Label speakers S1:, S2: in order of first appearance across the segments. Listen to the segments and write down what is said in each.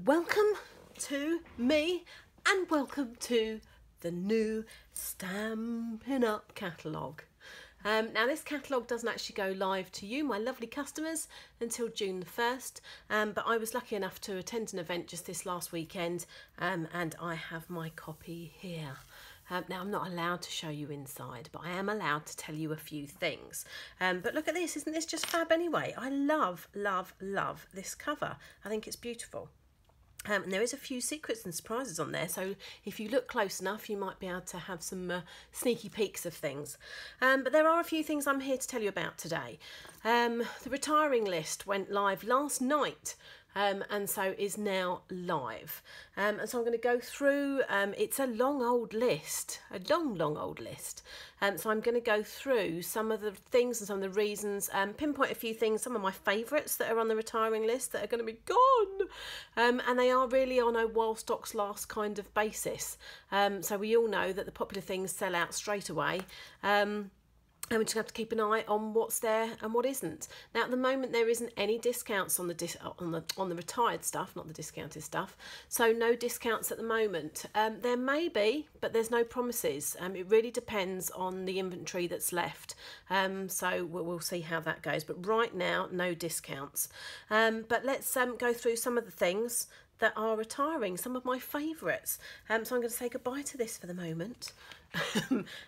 S1: Welcome to me and welcome to the new Stampin Up catalogue. Now this catalogue doesn't actually go live to you, my lovely customers, until June the 1st, but I was lucky enough to attend an event just this last weekend and I have my copy here. Now I'm not allowed to show you inside, but I am allowed to tell you a few things. But look at this, isn't this just fab anyway? I love, love, love this cover. I think it's beautiful. And there is a few secrets and surprises on there, so if you look close enough you might be able to have some sneaky peeks of things. But there are a few things I'm here to tell you about today. The retiring list went live last night. And so is now live. And so I'm going to go through, it's a long old list, a long old list. So I'm going to go through some of the things and some of the reasons, pinpoint a few things, some of my favourites that are on the retiring list that are going to be gone. And they are really on a while stocks last kind of basis. So we all know that the popular things sell out straight away. And we just have to keep an eye on what's there and what isn't. Now at the moment there isn't any discounts on the retired stuff, not the discounted stuff. So no discounts at the moment. There may be, but there's no promises. It really depends on the inventory that's left. So we'll see how that goes. But right now, no discounts. But let's go through some of the things that are retiring, some of my favourites. So I'm going to say goodbye to this for the moment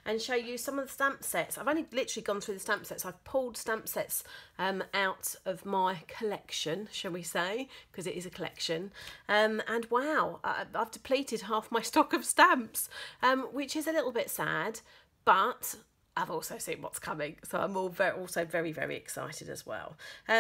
S1: and show you some of the stamp sets. I've only literally gone through the stamp sets. I've pulled stamp sets out of my collection, shall we say, because it is a collection. And wow, I've depleted half my stock of stamps, which is a little bit sad, but I've also seen what's coming, so I'm also very, very excited as well.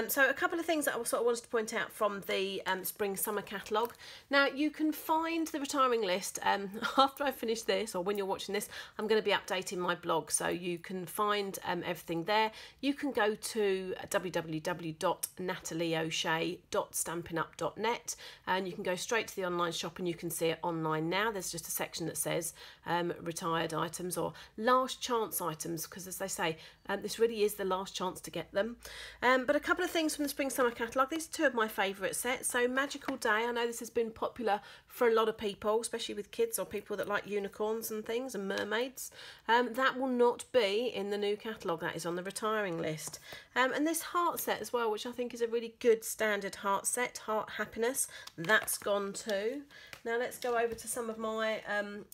S1: So a couple of things that I sort of wanted to point out from the spring-summer catalogue. Now, you can find the retiring list after I finish this, or when you're watching this, I'm going to be updating my blog, so you can find everything there. You can go to www.natalieoshea.stampinup.net and you can go straight to the online shop and you can see it online now. There's just a section that says retired items or last chance items, because as they say, this really is the last chance to get them. But a couple of things from the spring summer catalogue. These are two of my favourite sets. So Magical Day, I know this has been popular for a lot of people, especially with kids or people that like unicorns and things and mermaids. That will not be in the new catalogue. That is on the retiring list. And this heart set as well, which I think is a really good standard heart set, Heart Happiness, that's gone too. Now let's go over to some of my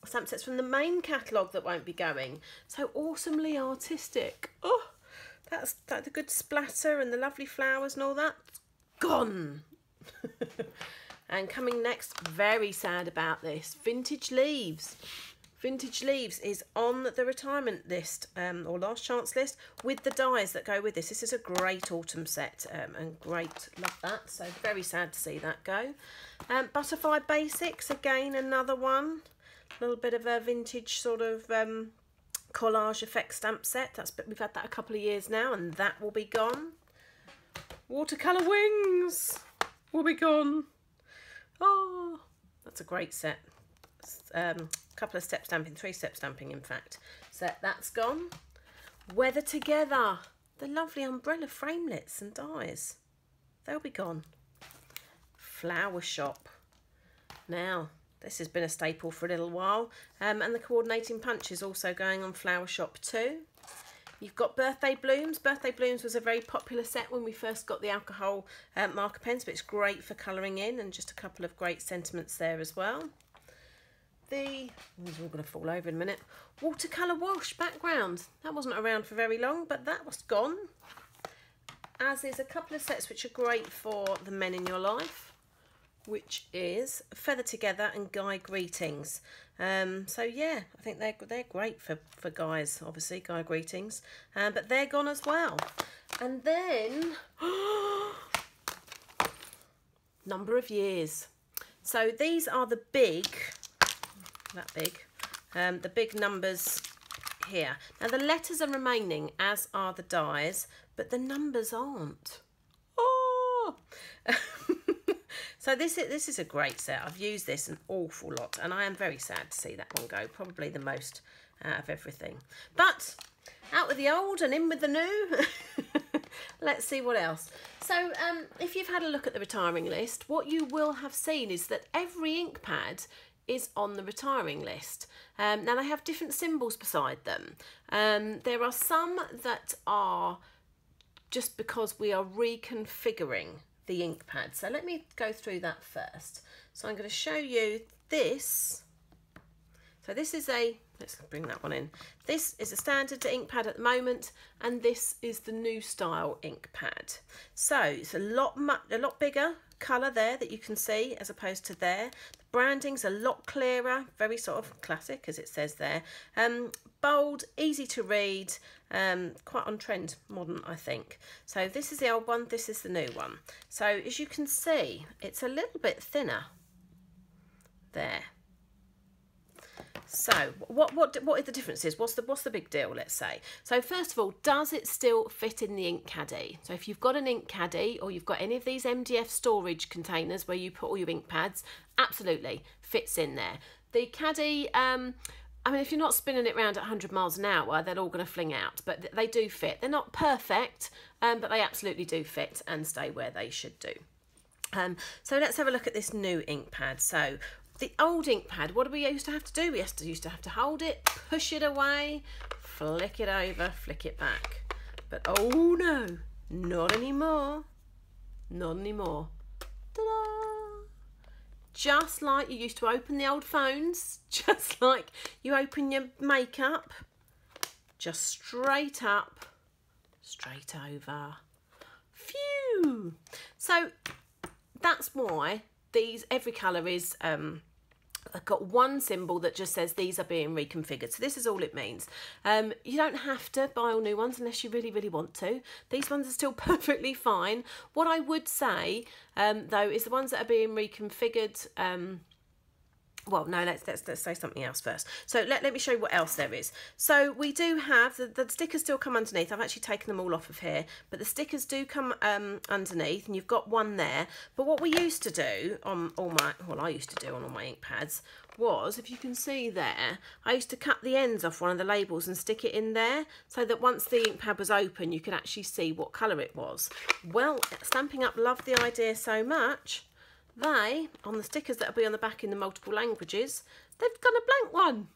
S1: stamp sets from the main catalogue that won't be going. So Awesomely Artistic. Oh, that's the good splatter and the lovely flowers and all that. Gone. And coming next, very sad about this, Vintage Leaves. Vintage Leaves is on the retirement list or last chance list with the dies that go with this. This is a great autumn set and great, love that. So very sad to see that go. Butterfly Basics, again another one. A little bit of a vintage sort of collage effect stamp set. We've had that a couple of years now and that will be gone. Watercolour Wings will be gone. Oh, that's a great set. Couple of step stamping, 3-step stamping in fact. So that's gone. Weather Together, the lovely umbrella framelits and dies, they'll be gone. Flower Shop, now this has been a staple for a little while, and the coordinating punch is also going on Flower Shop too. You've got Birthday Blooms. Birthday Blooms was a very popular set when we first got the alcohol marker pens, but it's great for colouring in, and just a couple of great sentiments there as well. These are all going to fall over in a minute. Watercolour Wash background. That wasn't around for very long, but that was gone. As is a couple of sets which are great for the men in your life, which is Feather Together and Guy Greetings. So yeah, I think they're great for guys, obviously, Guy Greetings. But they're gone as well. And then Number of Years. So these are the big, that big, the big numbers here. Now the letters are remaining, as are the dies, but the numbers aren't. Oh! So this is a great set. I've used this an awful lot, and I am very sad to see that one go. Probably the most out of everything. But out with the old and in with the new. Let's see what else. So if you've had a look at the retiring list, what you will have seen is that every inkpad is on the retiring list. Now they have different symbols beside them. There are some that are just because we are reconfiguring the inkpad. So let me go through that first. So I'm going to show you this. So this is a, let's bring that one in. This is a standard inkpad at the moment, and this is the new style inkpad. So it's a lot bigger colour there that you can see as opposed to there. The branding's a lot clearer, very sort of classic as it says there. Bold, easy to read, quite on trend, modern I think. So this is the old one, this is the new one. So as you can see, it's a little bit thinner there. So what are the differences? What's the big deal, let's say? So first of all, does it still fit in the ink caddy? So if you've got an ink caddy or you've got any of these MDF storage containers where you put all your ink pads, absolutely fits in there. The caddy, I mean, if you're not spinning it around at 100 miles an hour, they're all going to fling out, but they do fit. They're not perfect, but they absolutely do fit and stay where they should do. So let's have a look at this new ink pad. So the old ink pad, what do we used to have to do? We used to have to hold it, push it away, flick it over, flick it back. But oh no, not anymore. Not anymore. Ta-da! Just like you used to open the old phones, just like you open your makeup, just straight up, straight over. Phew! So that's why every colour is got one symbol that just says these are being reconfigured. So this is all it means. You don't have to buy all new ones unless you really, really want to. These ones are still perfectly fine. What I would say, though, is the ones that are being reconfigured, well, no, let's say something else first. So let me show you what else there is. So we do have, the stickers still come underneath. I've actually taken them all off of here, but the stickers do come underneath, and you've got one there. But what we used to do on all my, well, I used to do on all my ink pads was, if you can see there, I used to cut the ends off one of the labels and stick it in there so that once the ink pad was open, you could actually see what colour it was. Well, Stampin' Up loved the idea so much, they, on the stickers that will be on the back in the multiple languages, they've got a blank one.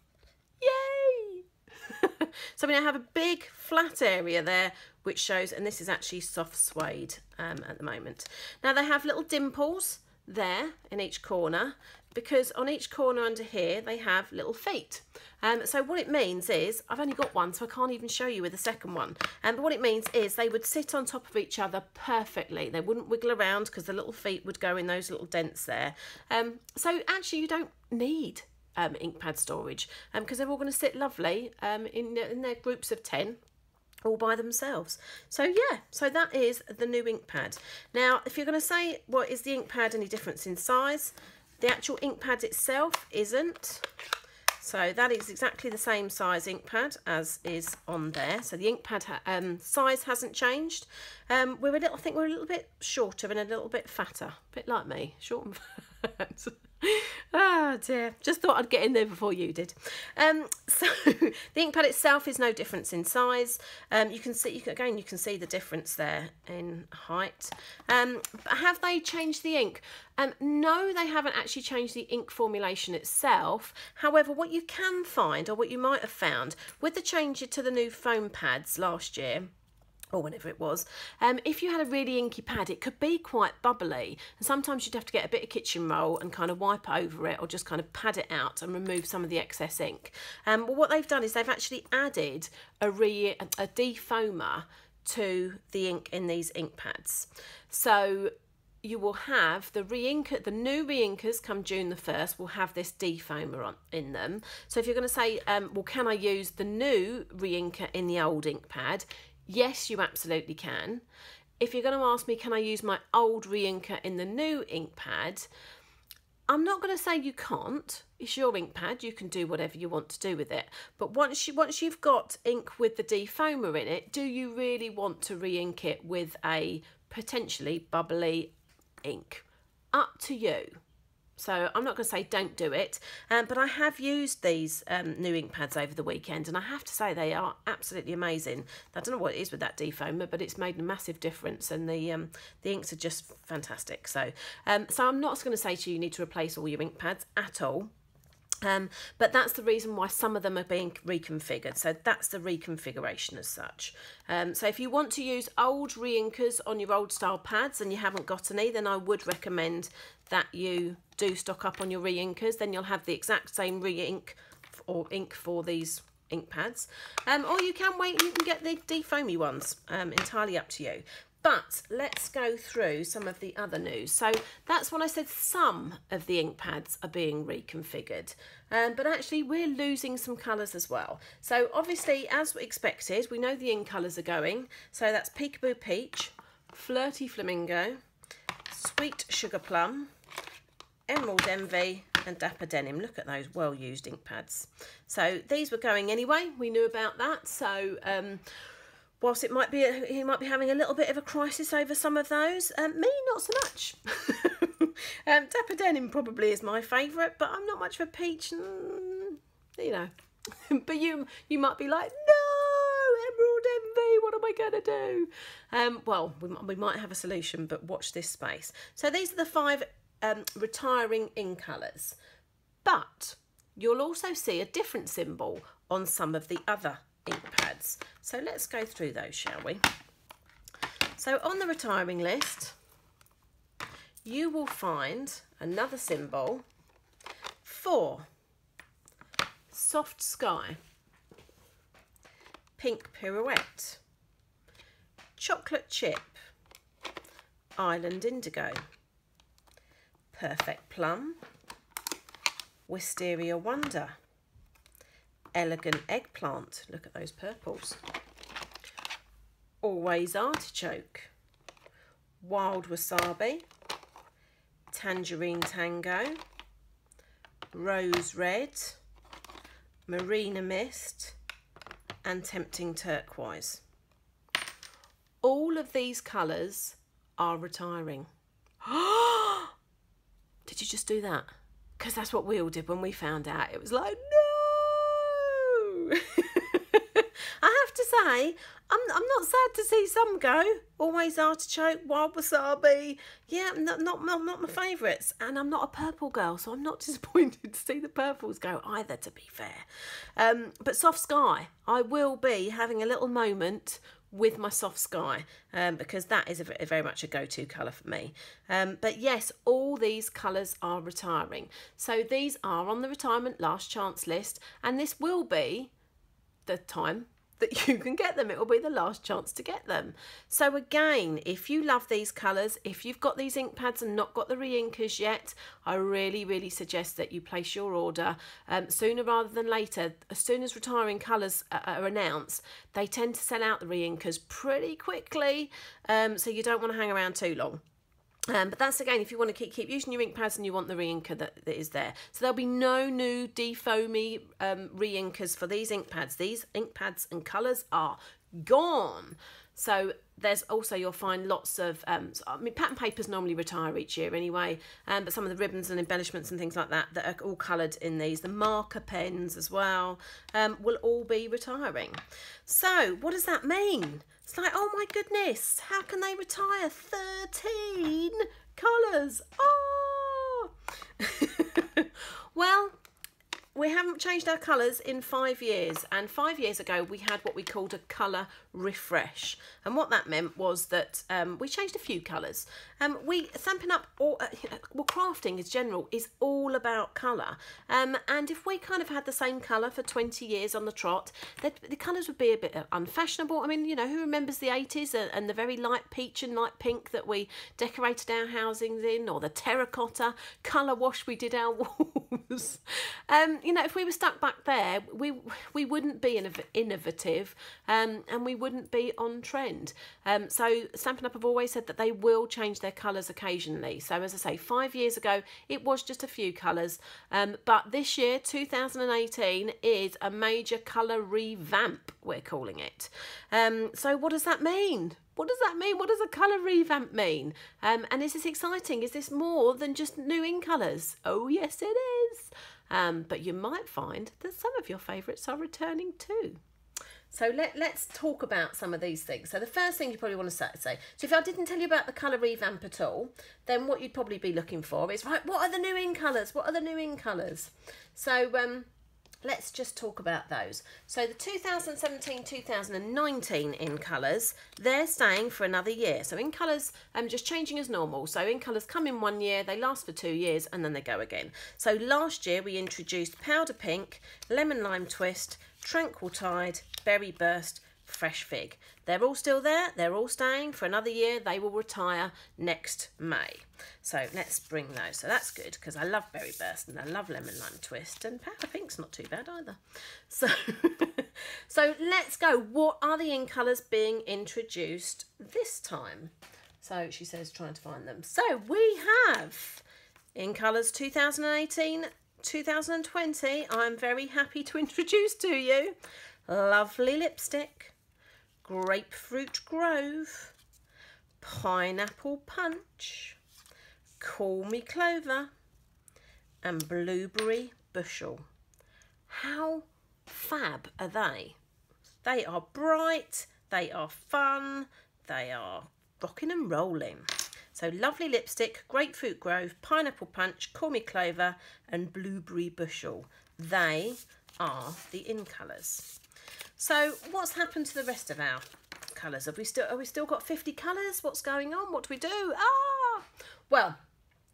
S1: Yay! So we now have a big flat area there which shows, and this is actually soft suede at the moment. Now they have little dimples there in each corner, because on each corner under here they have little feet. So what it means is, I've only got one so I can't even show you with the second one, but what it means is they would sit on top of each other perfectly. They wouldn't wiggle around because the little feet would go in those little dents there. So actually you don't need ink pad storage because they're all going to sit lovely in their groups of 10 all by themselves. So yeah, so that is the new ink pad. Now if you're going to say, well, is the ink pad any difference in size? The actual ink pad itself isn't. So that is exactly the same size ink pad as is on there. So the ink pad size hasn't changed. I think we're a little bit shorter and a little bit fatter. A bit like me, short and fat. Oh dear, just thought I'd get in there before you did. So the ink pad itself is no difference in size. You can see the difference there in height. Have they changed the ink? No, they haven't actually changed the ink formulation itself. However, what you can find, or what you might have found, with the change to the new foam pads last year, or whenever it was, if you had a really inky pad, it could be quite bubbly, and sometimes you'd have to get a bit of kitchen roll and kind of wipe over it, or just kind of pad it out and remove some of the excess ink. Well, what they've done is they've actually added a defoamer to the ink in these ink pads. So you will have the new re-inkers come June the 1st will have this defoamer in them. So if you're going to say, well, can I use the new re-inker in the old ink pad? Yes, you absolutely can. If you're going to ask me, can I use my old re-inker in the new ink pad? I'm not going to say you can't. It's your ink pad. You can do whatever you want to do with it. But once you've got ink with the defoamer in it, do you really want to re-ink it with a potentially bubbly ink? Up to you. So I'm not going to say don't do it, but I have used these new ink pads over the weekend, and I have to say they are absolutely amazing. I don't know what it is with that defoamer, but it's made a massive difference, and the inks are just fantastic. So I'm not going to say to you need to replace all your ink pads at all. But that's the reason why some of them are being reconfigured. So that's the reconfiguration as such. So if you want to use old re-inkers on your old style pads and you haven't got any, then I would recommend that you do stock up on your re-inkers. Then you'll have the exact same re-ink or ink for these ink pads. Or you can wait, you can get the defoamy ones, entirely up to you. But let's go through some of the other news. So that's when I said some of the ink pads are being reconfigured. But actually we're losing some colours as well. So obviously, as expected, we know the ink colours are going. So that's Peekaboo Peach, Flirty Flamingo, Sweet Sugar Plum, Emerald Envy and Dapper Denim. Look at those well-used ink pads. So these were going anyway. We knew about that. So whilst he might be having a little bit of a crisis over some of those, me not so much. Dapper Denim probably is my favourite, but I'm not much of a peach, you know. But you might be like, no, Emerald Envy, what am I going to do? Well, we might have a solution, but watch this space. So these are the 5 retiring ink colours, but you'll also see a different symbol on some of the other ink pads. So let's go through those, shall we? So on the retiring list, you will find another symbol for Soft Sky, Pink Pirouette, Chocolate Chip, Island Indigo, Perfect Plum, Wisteria Wonder, Elegant Eggplant, look at those purples, Always Artichoke, Wild Wasabi, Tangerine Tango, Rose Red, Marina Mist and Tempting Turquoise. All of these colours are retiring. Did you just do that? Because that's what we all did when we found out. It was like, no! I have to say, I'm not sad to see some go. Always Artichoke, Wild Wasabi. Yeah, not my favourites. And I'm not a purple girl, so I'm not disappointed to see the purples go either, to be fair. But Soft Sky, I will be having a little moment with my Soft Sky, because that is very much a go-to colour for me. But yes, all these colours are retiring. So these are on the retirement last chance list, and this will be the time that you can get them. It will be the last chance to get them. So again, if you love these colours, if you've got these ink pads and not got the re-inkers yet, I really suggest that you place your order sooner rather than later. As soon as retiring colours are announced, they tend to sell out the re-inkers pretty quickly, so you don't want to hang around too long. But that's again if you want to keep using your ink pads and you want the re-inker that is there. So there'll be no new defoamy re-inkers for these ink pads. These ink pads and colours are gone. So there's also, you'll find lots of, I mean, pattern papers normally retire each year anyway, but some of the ribbons and embellishments and things like that that are all coloured in these, the marker pens as well, will all be retiring. So what does that mean? It's like, oh my goodness, how can they retire 13 colours? Oh! Well, we haven't changed our colours in 5 years, and 5 years ago we had what we called a colour refresh, and what that meant was that we changed a few colours. Stampin' Up, well, crafting in general is all about colour, and if we kind of had the same colour for 20 years on the trot, the colours would be a bit unfashionable. I mean, you know, who remembers the 80s and the very light peach and light pink that we decorated our housings in, or the terracotta colour wash we did our walls? you know, if we were stuck back there, we wouldn't be innovative, and we wouldn't be on trend. So Stampin' Up have always said that they will change their colours occasionally. So as I say, 5 years ago it was just a few colours, but this year 2018 is a major colour revamp, we're calling it. So what does that mean? What does that mean? What does a colour revamp mean? And is this exciting? Is this more than just new ink colours? Oh yes it is. But you might find that some of your favourites are returning too. So let's talk about some of these things. So the first thing you probably want to say, so if I didn't tell you about the colour revamp at all, then what you'd probably be looking for is, right, what are the new ink colours? What are the new ink colours? So let's just talk about those. So the 2017-2019 in colours, they're staying for another year. So in colours, just changing as normal. So in colours come in 1 year, they last for 2 years, and then they go again. So last year we introduced Powder Pink, Lemon Lime Twist, Tranquil Tide, Berry Burst, Fresh Fig. They're all still there, they're all staying for another year. They will retire next May. So let's bring those. So that's good, because I love Berry Burst and I love Lemon Lime Twist, and Powder Pink's not too bad either. So, so let's go. What are the ink colours being introduced this time? So she says trying to find them. So we have in colours 2018-2020, I'm very happy to introduce to you Lovely Lipstick, Grapefruit Grove, Pineapple Punch, Call Me Clover, and Blueberry Bushel. How fab are they? They are bright, they are fun, they are rocking and rolling. So Lovely Lipstick, Grapefruit Grove, Pineapple Punch, Call Me Clover, and Blueberry Bushel. They are the in colours. So what's happened to the rest of our colours? Have we still got 50 colours? What's going on? What do we do? Well,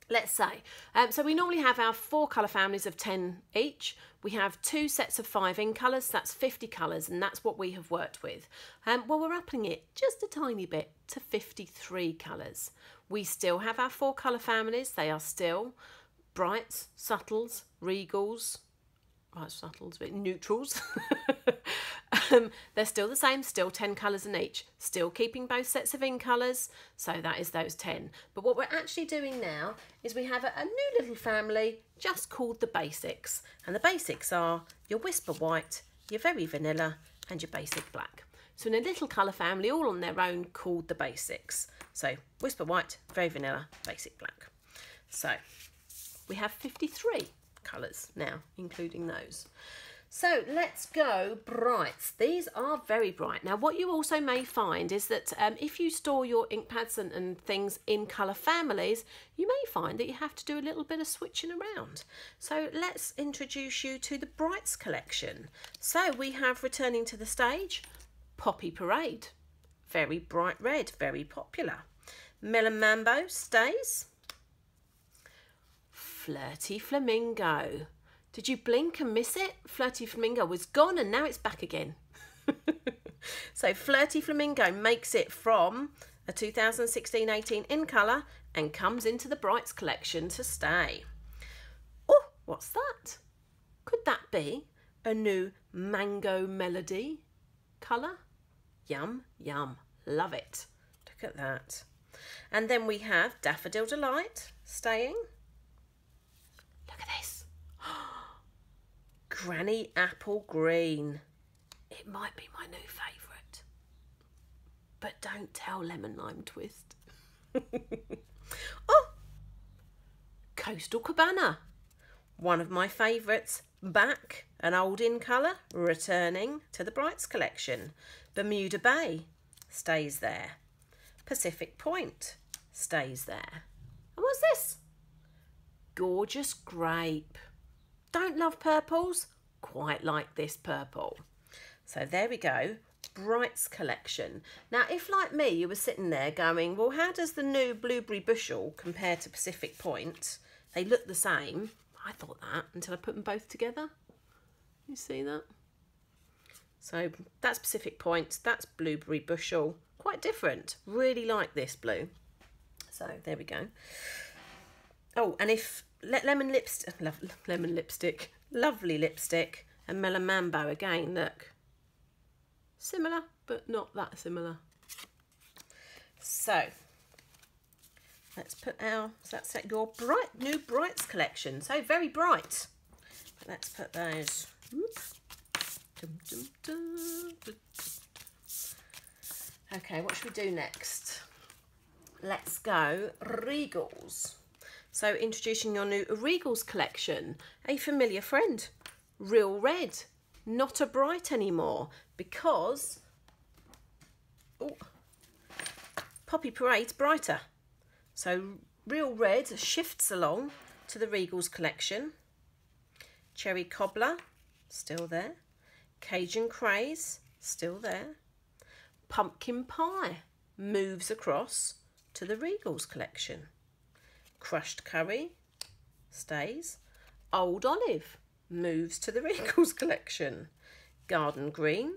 S1: let's say. So we normally have our 4 colour families of 10 each. We have 2 sets of 5 in colours, that's 50 colours, and that's what we have worked with. Well, we're upping it just a tiny bit to 53 colours. We still have our 4 colour families. They are still brights, subtles, regals, right, subtles, but neutrals. They're still the same, still 10 colours in each, still keeping both sets of in colours, so that is those 10. But what we're actually doing now is we have a new little family just called the Basics, and the Basics are your Whisper White, your Very Vanilla, and your Basic Black. So in a little colour family all on their own called the Basics. So Whisper White, Very Vanilla, Basic Black. So we have 53 colours now, including those. So let's go brights. These are very bright. Now what you also may find is that if you store your ink pads and things in colour families, you may find that you have to do a little bit of switching around. So let's introduce you to the Brights collection. So we have returning to the stage, Poppy Parade, very bright red, very popular. Melon Mambo stays. Flirty Flamingo. Did you blink and miss it? Flirty Flamingo was gone and now it's back again. So Flirty Flamingo makes it from a 2016-18 in colour and comes into the Brights collection to stay. Oh, what's that? Could that be a new Mango Melody colour? Yum, yum. Love it. Look at that. And then we have Daffodil Delight staying. Look at this. Granny Apple Green. It might be my new favourite. But don't tell Lemon Lime Twist. Oh! Coastal Cabana. One of my favourites. Back, an old in colour, returning to the Brights collection. Bermuda Bay stays there. Pacific Point stays there. And what's this? Gorgeous Grape. Don't love purples? Quite like this purple. So there we go, Brights collection. Now if like me you were sitting there going, well how does the new Blueberry Bushel compare to Pacific Point? They look the same. I thought that until I put them both together. You see that? So that's Pacific Point, that's Blueberry Bushel. Quite different. Really like this blue. So there we go. Oh, and if lemon lipstick, Lovely lipstick. And Melon Mambo again, look. Similar, but not that similar. So, let's put our, so that's your new Brights collection. So very bright. Let's put those. Okay, what should we do next? Let's go Regals. So introducing your new Regals collection, a familiar friend, Real Red, not a bright anymore because Poppy Parade's brighter. So Real Red shifts along to the Regals collection. Cherry Cobbler, still there. Cajun Craze, still there. Pumpkin Pie moves across to the Regals collection. Crushed Curry stays. Old Olive moves to the Regals collection. Garden Green.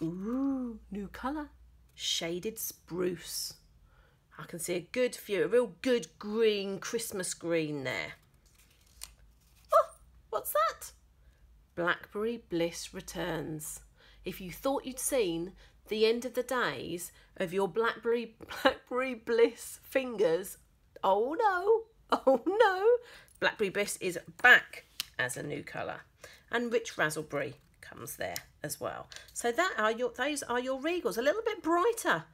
S1: Ooh, new colour. Shaded Spruce. I can see a real good green, Christmas green there. Oh, what's that? Blackberry Bliss returns. If you thought you'd seen the end of the days of your Blackberry Bliss fingers, oh no, Blackberry Bliss is back as a new colour, and Rich Razzleberry comes there as well. So those are your Regals, a little bit brighter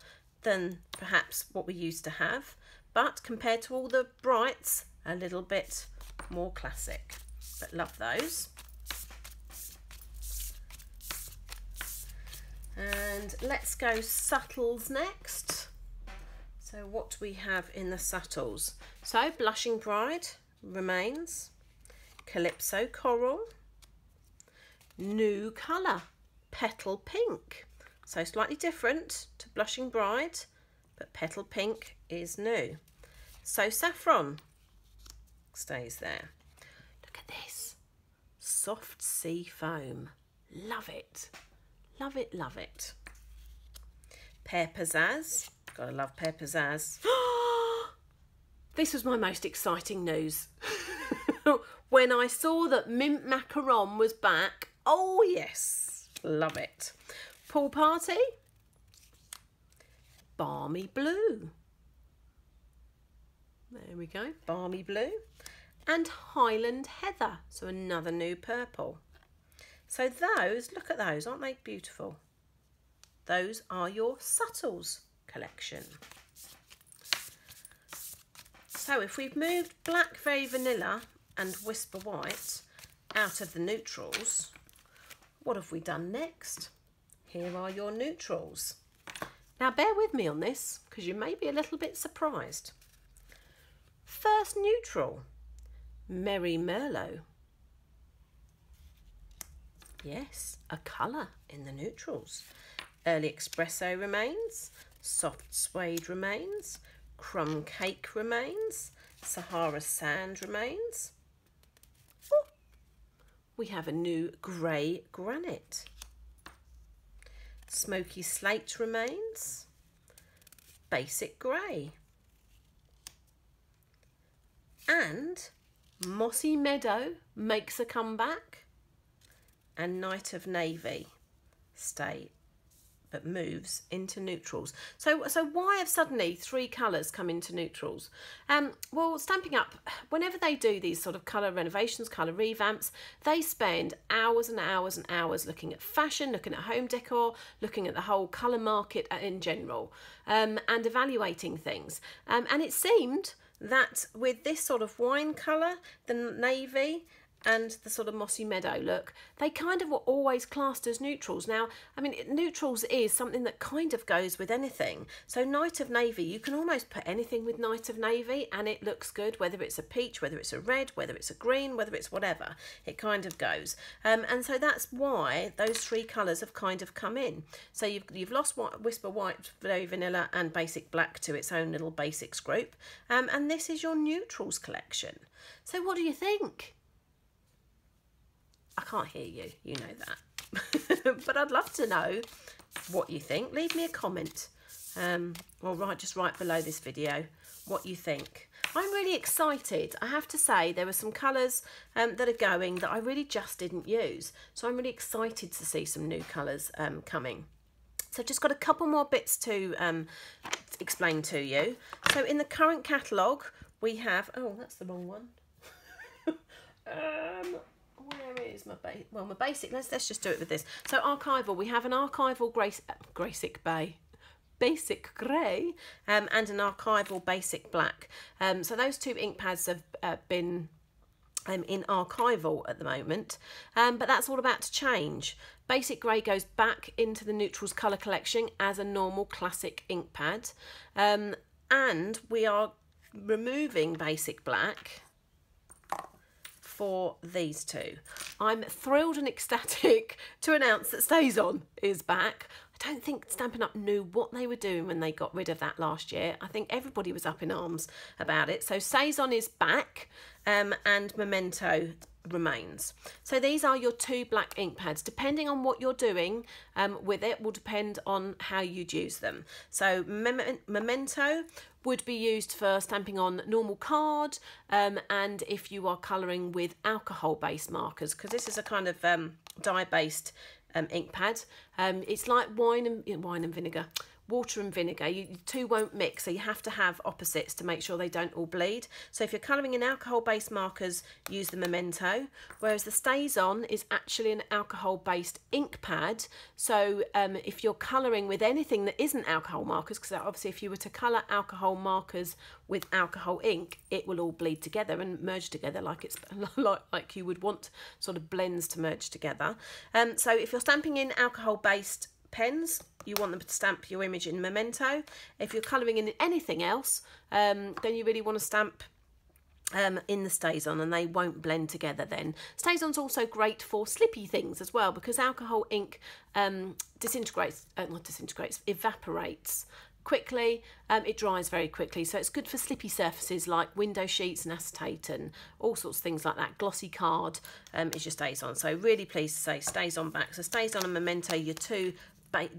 S1: than perhaps what we used to have, but compared to all the Brights, a little bit more classic. But love those. And let's go subtles next. So what do we have in the subtles? So Blushing Bride remains. Calypso Coral. New colour, Petal Pink. So slightly different to Blushing Bride, but Petal Pink is new. So Saffron stays there. Look at this. Soft Sea Foam. Love it. Love it, love it. Pear Pizzazz. Gotta love Pear Pizzazz. This was my most exciting news. When I saw that Mint Macaron was back, oh yes, love it. Pool Party. Balmy Blue. There we go, Balmy Blue. And Highland Heather, so another new purple. So those, look at those, aren't they beautiful? Those are your subtles collection. So if we've moved Black Very Vanilla and Whisper White out of the neutrals, what have we done next? Here are your neutrals. Now bear with me on this because you may be a little bit surprised. First neutral, Merry Merlot. Yes, a colour in the neutrals. Early Espresso remains, Soft Suede remains, Crumb Cake remains, Sahara Sand remains. Oh, we have a new Grey Granite. Smoky Slate remains, Basic Grey. And Mossy Meadow makes a comeback. And Night of Navy stay, but moves into neutrals. So why have suddenly 3 colours come into neutrals? Well, Stampin' Up, whenever they do these sort of colour renovations, colour revamps, they spend hours and hours and hours looking at fashion, looking at home decor, looking at the whole colour market in general, and evaluating things. And it seemed that with this sort of wine colour, the navy, and the sort of mossy meadow look, they kind of were always classed as neutrals. Now, I mean, neutrals is something that kind of goes with anything. So Night of Navy, you can almost put anything with Night of Navy and it looks good, whether it's a peach, whether it's a red, whether it's a green, whether it's whatever, it kind of goes. And so that's why those 3 colours have kind of come in. So you've lost Whisper White, Very Vanilla and Basic Black to its own little basics group. And this is your neutrals collection. So what do you think? I can't hear you, you know that. But I'd love to know what you think. Leave me a comment, or just right below this video what you think. I'm really excited. I have to say there were some colours that are going that I really just didn't use. So I'm really excited to see some new colours coming. So I've just got a couple more bits to explain to you. So in the current catalogue, we have, oh, that's the wrong one. Where is my my basic? Let's just do it with this. So archival, we have an archival basic grey and an archival basic black. So those two ink pads have been in archival at the moment, but that's all about to change. Basic grey goes back into the Neutrals colour collection as a normal classic ink pad, and we are removing basic black for these two. I'm thrilled and ecstatic to announce that Stays On is back. I don't think Stampin' Up knew what they were doing when they got rid of that last year. I think everybody was up in arms about it. So Stays On is back, and Memento remains. So these are your two black ink pads. Depending on what you're doing with it will depend on how you'd use them. So Memento would be used for stamping on normal card, and if you are colouring with alcohol-based markers, because this is a kind of dye-based ink pad. It's like wine and vinegar. Water and vinegar, you two won't mix, so you have to have opposites to make sure they don't all bleed. So if you're colouring in alcohol-based markers, use the Memento, whereas the Stays On is actually an alcohol-based ink pad. So if you're colouring with anything that isn't alcohol markers, because obviously if you were to colour alcohol markers with alcohol ink, it will all bleed together and merge together like it's like you would want sort of blends to merge together. So if you're stamping in alcohol-based pens, you want them to stamp your image in Memento. If you're colouring in anything else, then you really want to stamp in the Stays On, and they won't blend together then. Stays On's also great for slippy things as well, because alcohol ink evaporates quickly. It dries very quickly, so it's good for slippy surfaces like window sheets and acetate and all sorts of things like that. Glossy card is your Stays On. So really pleased to say Stays On back. So Stays On and Memento, your two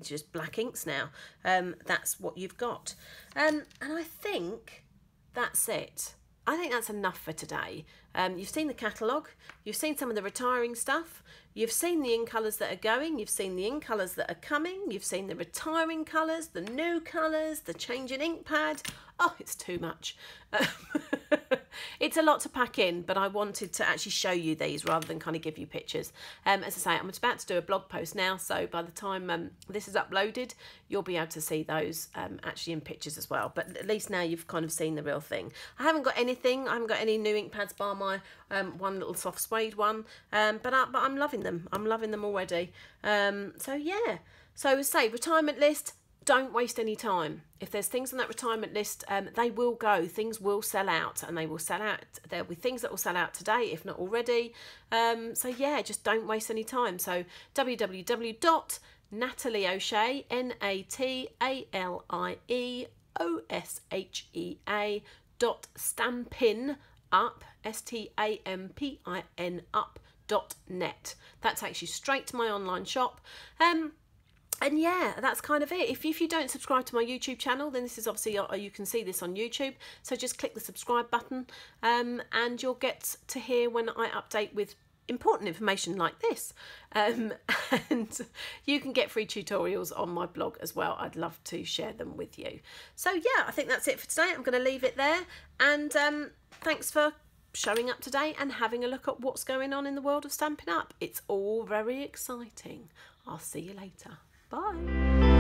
S1: just black inks now. That's what you've got, and I think that's it. I think that's enough for today. You've seen the catalogue, you've seen some of the retiring stuff, you've seen the ink colours that are going, you've seen the ink colours that are coming, you've seen the retiring colours, the new colours, the change in ink pad. Oh, it's too much. It's a lot to pack in, but I wanted to actually show you these rather than kind of give you pictures. As I say, I'm about to do a blog post now, so by the time this is uploaded, you'll be able to see those actually in pictures as well. But at least now you've kind of seen the real thing. I haven't got anything. I haven't got any new ink pads bar my one little soft suede one, but I'm loving them. I'm loving them already. So yeah. So as I say, retirement list. Don't waste any time. If there's things on that retirement list, they will go. Things will sell out, and they will sell out. There'll be things that will sell out today, if not already. So yeah, just don't waste any time. So www.NatalieOshea, NatalieOshea.Stampin Up, STAMPIN up.net. That takes you straight to my online shop. And yeah, that's kind of it. If you don't subscribe to my YouTube channel, then this is obviously, you can see this on YouTube. So just click the subscribe button and you'll get to hear when I update with important information like this. And you can get free tutorials on my blog as well. I'd love to share them with you. So yeah, I think that's it for today. I'm going to leave it there. And thanks for showing up today and having a look at what's going on in the world of Stampin' Up. It's all very exciting. I'll see you later. Bye.